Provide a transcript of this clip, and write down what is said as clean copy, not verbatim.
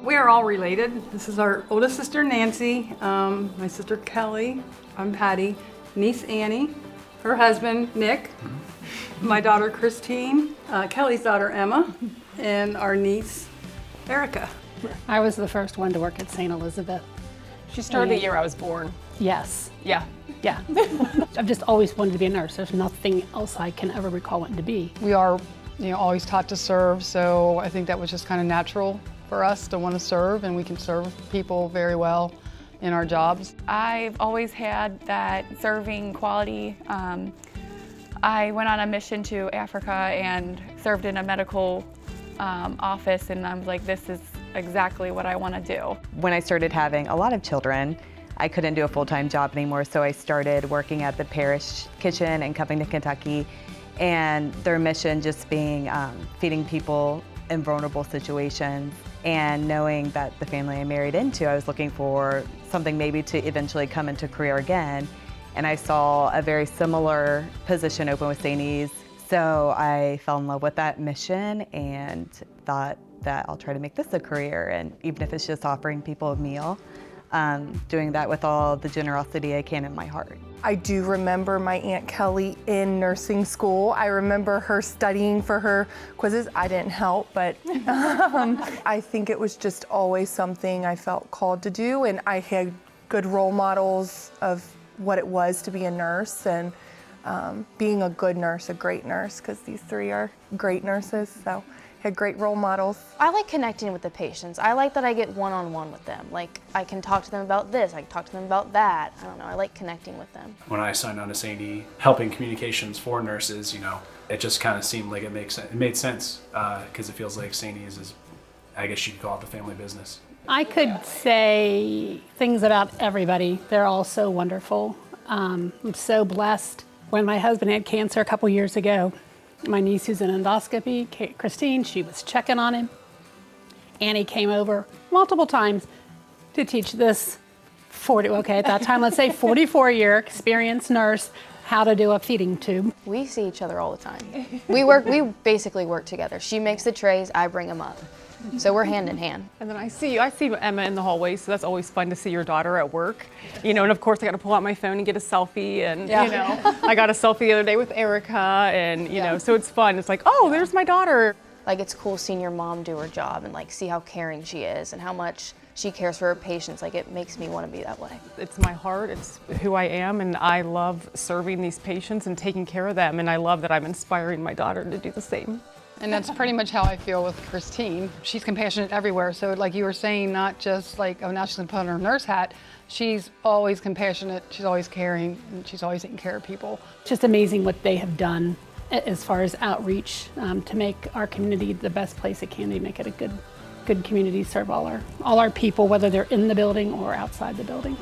We are all related. This is our oldest sister, Nancy, my sister, Kelly, I'm Patty, niece, Annie, her husband, Nick, my daughter, Christine, Kelly's daughter, Emma, and our niece, Erica. I was the first one to work at St. Elizabeth. She started the year I was born. Yes. Yeah. Yeah. I've just always wanted to be a nurse. There's nothing else I can ever recall wanting to be. We are, always taught to serve, so I think that was just kind of natural for us to want to serve, and we can serve people very well in our jobs. I've always had that serving quality. I went on a mission to Africa and served in a medical office, and I was like, this is exactly what I want to do. When I started having a lot of children, I couldn't do a full-time job anymore, so I started working at the parish kitchen in Covington, Kentucky, and their mission just being feeding people in vulnerable situations. And knowing that the family I married into, I was looking for something maybe to eventually come into career again. And I saw a very similar position open with St. E's. So I fell in love with that mission and thought that I'll try to make this a career. And even if it's just offering people a meal, doing that with all the generosity I can in my heart. I do remember my Aunt Kelly in nursing school. I remember her studying for her quizzes. I didn't help, but I think it was just always something I felt called to do, and I had good role models of what it was to be a nurse and being a good nurse, a great nurse, because these three are great nurses, so had great role models. I like connecting with the patients. I like that I get one-on-one with them. Like, I can talk to them about this, I can talk to them about that. I don't know, I like connecting with them. When I signed on to St. E, helping communications for nurses, it just kind of seemed like it made sense, because it feels like St. E's is, I guess you could call it the family business. I could say things about everybody. They're all so wonderful. I'm so blessed. When my husband had cancer a couple years ago, my niece who's in endoscopy, Christine, she was checking on him. Annie came over multiple times to teach this at that time, let's say 44-year experienced nurse how to do a feeding tube. We see each other all the time. We basically work together. She makes the trays, I bring them up. So we're hand in hand. And then I see Emma in the hallway, so that's always fun to see your daughter at work. And of course I got to pull out my phone and get a selfie, and I got a selfie the other day with Erica, and so it's fun. It's like, oh, there's my daughter. Like, it's cool seeing your mom do her job and like see how caring she is and how much she cares for her patients. Like, it makes me want to be that way. It's my heart, it's who I am, and I love serving these patients and taking care of them, and I love that I'm inspiring my daughter to do the same. And that's pretty much how I feel with Christine. She's compassionate everywhere. So like you were saying, not just like, oh, now she's gonna put on her nurse hat. She's always compassionate, she's always caring, and she's always taking care of people. It's just amazing what they have done as far as outreach to make our community the best place it can be, make it a good community, serve all our people, whether they're in the building or outside the building.